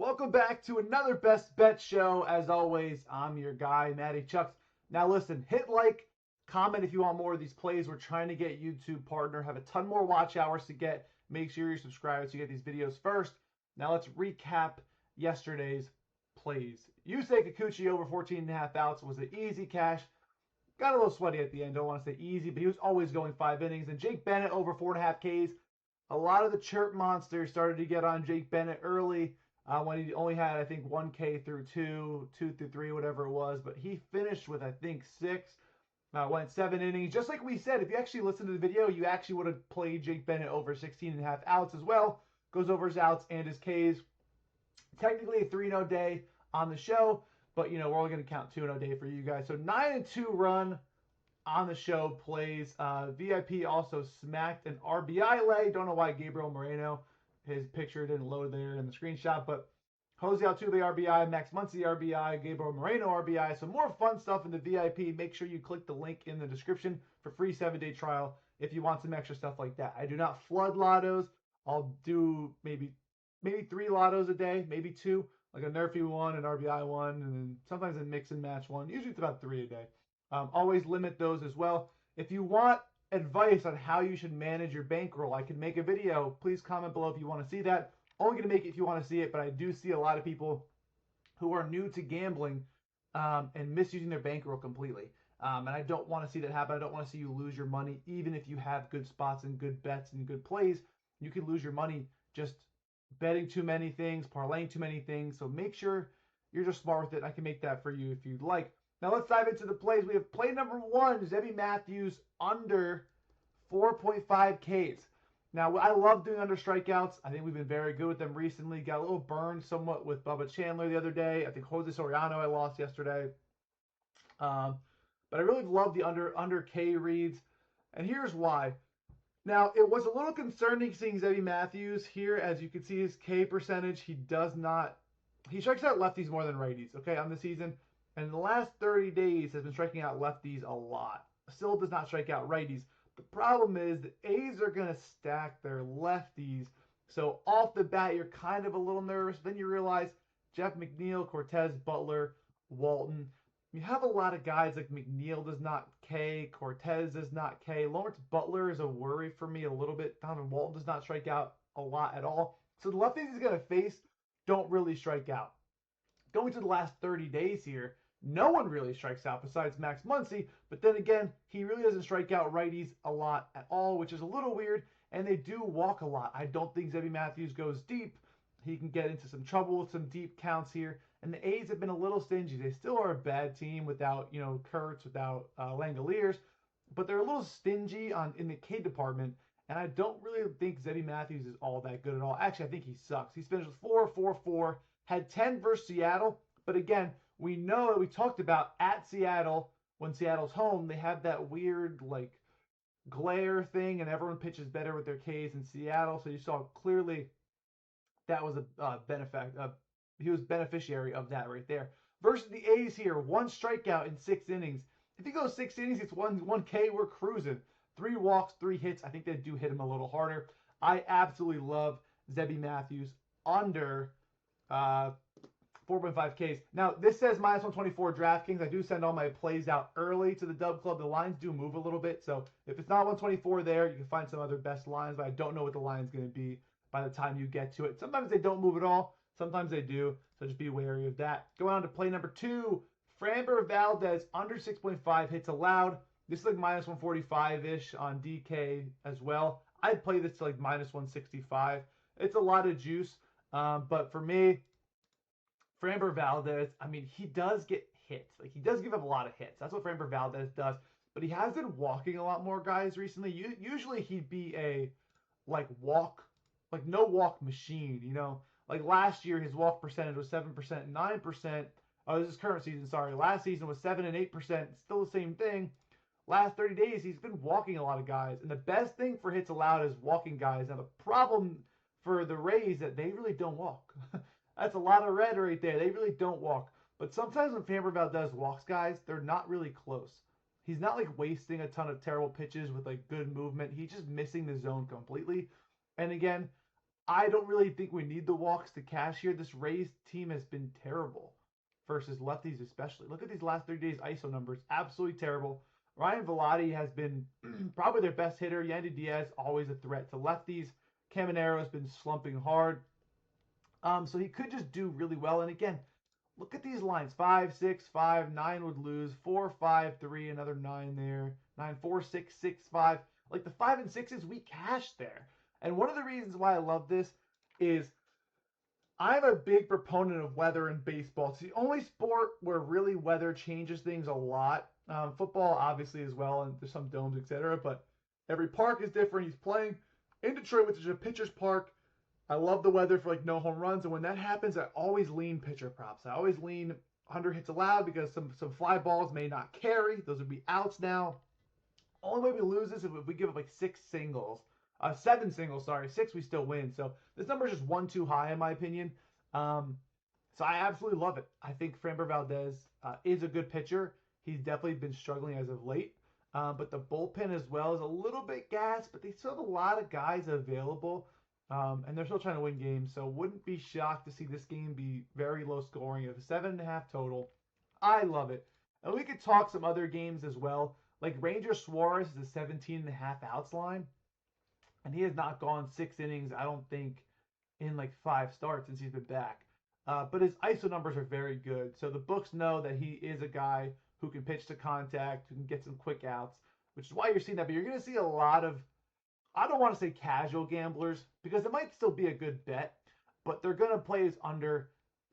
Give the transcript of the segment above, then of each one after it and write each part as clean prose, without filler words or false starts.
Welcome back to another Best Bet show. As always, I'm your guy, Matty Chucks. Now listen, hit like, comment if you want more of these plays. We're trying to get YouTube partner, have a ton more watch hours to get. Make sure you're subscribed so you get these videos first. Now let's recap yesterday's plays. Yusei Kikuchi over 14.5 outs was an easy cash. Got a little sweaty at the end. Don't want to say easy, but he was always going 5 innings. And Jake Bennett over 4.5 Ks. A lot of the chirp monsters started to get on Jake Bennett early when he only had, I think, 1K through two through three, whatever it was. But he finished with, I think, six. Went 7 innings. Just like we said, if you actually listen to the video, you actually would have played Jake Bennett over 16.5 outs as well. Goes over his outs and his Ks. Technically a 3-0 day on the show, but, we're only going to count 2-0 day for you guys. So 9-2 run on the show plays. VIP also smacked an RBI leg. Don't know why Gabriel Moreno, his picture didn't load there in the screenshot, but Jose Altuve RBI, Max Muncy RBI, Gabriel Moreno RBI. So more fun stuff in the VIP. Make sure you click the link in the description for free 7-day trial if you want some extra stuff like that. I do not flood lottos. I'll do maybe 3 lottos a day, maybe 2, like a Nerfy one, an RBI one, and then sometimes a mix and match one. Usually it's about 3 a day. Always limit those as well. If you want advice on how you should manage your bankroll, I can make a video. Please comment below if you want to see that. Only going to make it if you want to see it, but I do see a lot of people who are new to gambling and misusing their bankroll completely. And I don't want to see that happen. I don't want to see you lose your money, even if you have good spots and good bets and good plays. You can lose your money just betting too many things, parlaying too many things. So make sure you're just smart with it. I can make that for you if you'd like. Now let's dive into the plays. We have play number 1, Zebby Matthews under 4.5 Ks. Now, I love doing under strikeouts. I think we've been very good with them recently. Got a little burned somewhat with Bubba Chandler the other day. I think Jose Soriano I lost yesterday. But I really love the under K reads. And here's why. Now, it was a little concerning seeing Zebby Matthews here. As you can see, his K percentage, he strikes out lefties more than righties, okay, on the season. And in the last 30 days has been striking out lefties a lot. Still does not strike out righties. The problem is the A's are going to stack their lefties. So off the bat, you're kind of a little nervous. Then you realize Jeff McNeil, Cortez, Butler, Walton. You have a lot of guys like McNeil does not K, Cortez does not K. Lawrence Butler is a worry for me a little bit. Donovan Walton does not strike out a lot at all. So the lefties he's going to face don't really strike out. Going to the last 30 days here, no one really strikes out besides Max Muncy, but then again, he really doesn't strike out righties a lot at all, which is a little weird, and they do walk a lot. I don't think Zebby Matthews goes deep. He can get into some trouble with some deep counts here, and the A's have been a little stingy. They still are a bad team without, Kurtz, without Langoliers, but they're a little stingy in the K department, and I don't really think Zebby Matthews is all that good at all. Actually, I think he sucks. He's finished with 4.44, had 10 versus Seattle, but again, we know that we talked about at Seattle, when Seattle's home, they have that weird, glare thing, and everyone pitches better with their Ks in Seattle. So you saw clearly that was a he was beneficiary of that right there. Versus the A's here, 1 strikeout in 6 innings. If he goes 6 innings, it's 1K, we're cruising. 3 walks, 3 hits. I think they do hit him a little harder. I absolutely love Zebby Matthews under 4.5 Ks. Now, this says minus 124 DraftKings. I do send all my plays out early to the Dub Club. The lines do move a little bit. So if it's not 124 there, you can find some other best lines, but I don't know what the line's going to be by the time you get to it. Sometimes they don't move at all. Sometimes they do. So just be wary of that. Going on to play number 2. Framber Valdez under 6.5 hits allowed. This is like minus 145-ish on DK as well. I'd play this to like minus 165. It's a lot of juice. But for me, Framber Valdez, I mean, he does get hits. He does give up a lot of hits. That's what Framber Valdez does. But he has been walking a lot more guys recently. Usually he'd be a, no walk machine, Like last year, his walk percentage was 7% and 9%. Oh, this is current season, sorry. Last season was 7 and 8%. Still the same thing. Last 30 days, he's been walking a lot of guys. And the best thing for hits allowed is walking guys. Now, the problem for the Rays is that they really don't walk. That's a lot of red right there. They really don't walk. But sometimes when Framber Valdez walks guys, they're not really close. He's not wasting a ton of terrible pitches with good movement. He's just missing the zone completely. And again, I don't really think we need the walks to cash here. This Rays team has been terrible versus lefties, especially. Look at these last 3 days ISO numbers. Absolutely terrible. Ryan Velotti has been probably their best hitter. Yandy Diaz, always a threat to lefties. Caminero has been slumping hard. So he could just do really well. And again, look at these lines. 5, 6, 5, 9 would lose. 4, 5, 3, another 9 there. 9, 4, 6, 6, 5. Like the 5 and 6s, we cashed there. And one of the reasons why I love this is I'm a big proponent of weather in baseball. It's the only sport where really weather changes things a lot. Football, obviously, as well, and there's some domes, etc. But every park is different. He's playing in Detroit, which is a pitcher's park. I love the weather for like no home runs, and when that happens, I always lean pitcher props. I always lean under hits allowed because some fly balls may not carry. Those would be outs now. Only way we lose this is if we give up like 7 singles, sorry. 6 we still win. So this number is just one too high in my opinion. So I absolutely love it. I think Framber Valdez is a good pitcher. He's definitely been struggling as of late. But the bullpen as well is a little bit gassed, but they still have a lot of guys available. And they're still trying to win games. So wouldn't be shocked to see this game be very low scoring of 7.5 total. I love it. And we could talk some other games as well. Like Ranger Suarez is a 17.5 outs line. And he has not gone 6 innings, I don't think, in like 5 starts since he's been back. But his ISO numbers are very good. So the books know that he is a guy who can pitch to contact, who can get some quick outs, which is why you're seeing that. But you're going to see a lot of, I don't want to say casual gamblers, because it might still be a good bet, but they're going to play his under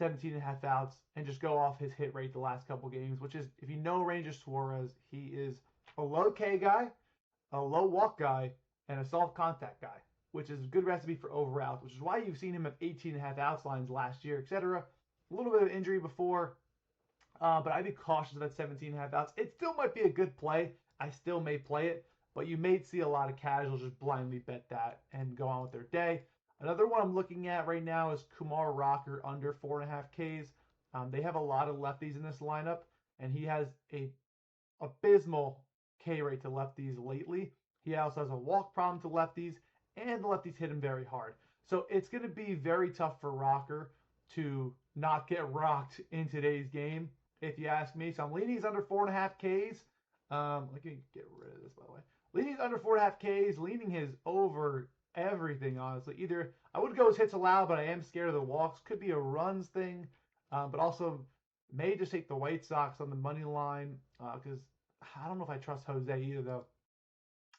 17.5 outs and just go off his hit rate the last couple games, which is, if you know Ranger Suarez, he is a low K guy, a low walk guy, and a soft contact guy, which is a good recipe for over outs, which is why you've seen him at 18.5 outs lines last year, etc. A little bit of injury before, but I'd be cautious of that 17.5 outs. It still might be a good play. I still may play it, but you may see a lot of casuals just blindly bet that and go on with their day. Another one I'm looking at right now is Kumar Rocker under 4.5 Ks. They have a lot of lefties in this lineup, and he has a abysmal K rate to lefties lately. He also has a walk problem to lefties, and the lefties hit him very hard. So it's going to be very tough for Rocker to not get rocked in today's game, if you ask me. So I'm leaning he's under 4.5 Ks. Let me get rid of this, by the way. Leaning his under 4.5 Ks, leaning his over everything, honestly. Either I would go as hits allowed, but I am scared of the walks. Could be a runs thing, but also may just take the White Sox on the money line because I don't know if I trust Jose either, though.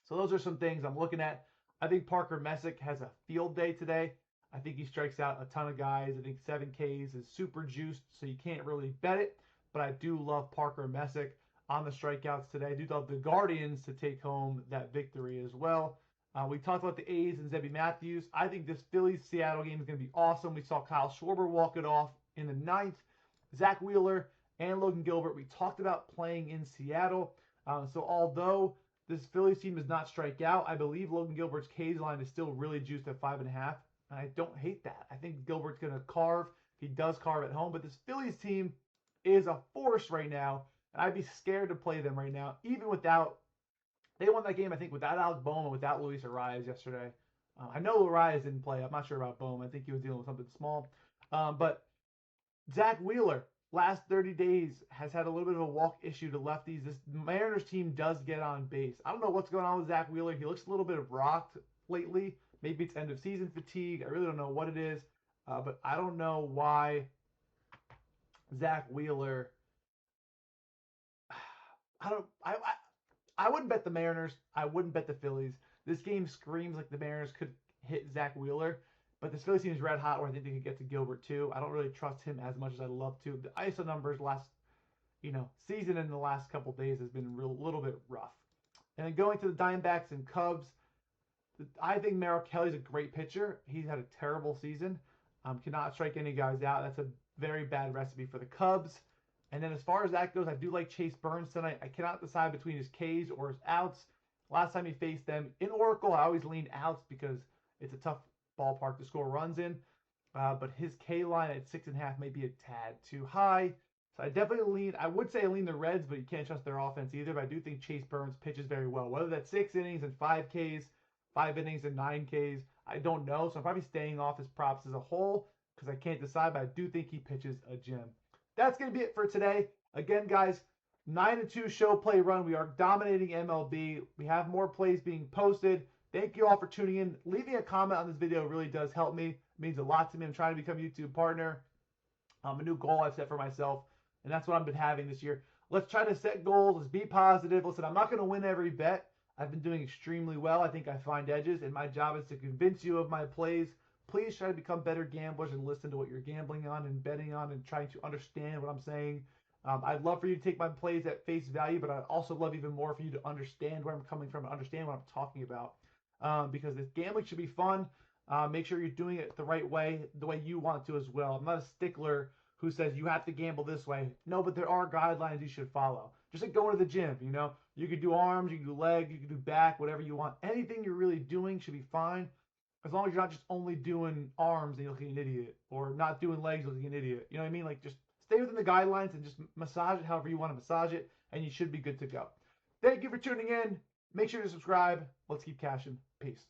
So those are some things I'm looking at. I think Parker Messick has a field day today. I think he strikes out a ton of guys. I think 7 Ks is super juiced, so you can't really bet it. But I do love Parker Messick on the strikeouts today. I do love the Guardians to take home that victory as well. We talked about the A's and Zebby Matthews. I think this Phillies-Seattle game is going to be awesome. We saw Kyle Schwarber walk it off in the 9th. Zach Wheeler and Logan Gilbert, we talked about playing in Seattle. So although this Phillies team does not strike out, I believe Logan Gilbert's K's line is still really juiced at 5.5. And I don't hate that. I think Gilbert's going to carve. He does carve at home. But this Phillies team is a force right now. And I'd be scared to play them right now, even without. They won that game, I think, without Alex Bowman, without Luis Arias yesterday. I know Arias didn't play. I'm not sure about Bowman. I think he was dealing with something small. But Zach Wheeler, last 30 days, has had a little bit of a walk issue to lefties. This Mariners team does get on base. I don't know what's going on with Zach Wheeler. He looks a little bit rocked lately. Maybe it's end of season fatigue. I really don't know what it is. But I don't know why Zach Wheeler. I wouldn't bet the Mariners. I wouldn't bet the Phillies. This game screams like the Mariners could hit Zach Wheeler. But this Phillies team is red hot where I think they could get to Gilbert too. I don't really trust him as much as I'd love to. The ISO numbers last, season in the last couple days has been a little bit rough. And then going to the Diamondbacks and Cubs, I think Merrill Kelly's a great pitcher. He's had a terrible season. Cannot strike any guys out. That's a very bad recipe for the Cubs. And then as far as that goes, I do like Chase Burns tonight. I cannot decide between his Ks or his outs. Last time he faced them in Oracle, I always lean outs because it's a tough ballpark to score runs in. But his K line at 6.5 may be a tad too high. So I definitely I would say I lean the Reds, but you can't trust their offense either. But I do think Chase Burns pitches very well. Whether that's 6 innings and 5 Ks, 5 innings and 9 Ks, I don't know, so I'm probably staying off his props as a whole because I can't decide, but I do think he pitches a gem. That's going to be it for today. Again, guys, 9-2 show play run. We are dominating MLB. We have more plays being posted. Thank you all for tuning in. Leaving a comment on this video really does help me. It means a lot to me. I'm trying to become a YouTube partner. A new goal I've set for myself, and that's what I've been having this year. Let's try to set goals. Let's be positive. Listen, I'm not going to win every bet. I've been doing extremely well. I think I find edges, and my job is to convince you of my plays. Please try to become better gamblers and listen to what you're gambling on and betting on and trying to understand what I'm saying. I'd love for you to take my plays at face value, but I'd also love even more for you to understand where I'm coming from and understand what I'm talking about. Because this gambling should be fun. Make sure you're doing it the right way, the way you want to as well. I'm not a stickler who says you have to gamble this way. No, but there are guidelines you should follow. Just like going to the gym, you know, you could do arms, you can do legs, you can do back, whatever you want. Anything you're really doing should be fine, as long as you're not just only doing arms and you look like an idiot, or not doing legs looking an idiot. You know what I mean? Like, just stay within the guidelines and just massage it however you want to massage it, and you should be good to go. Thank you for tuning in. Make sure to subscribe. Let's keep cashing. Peace.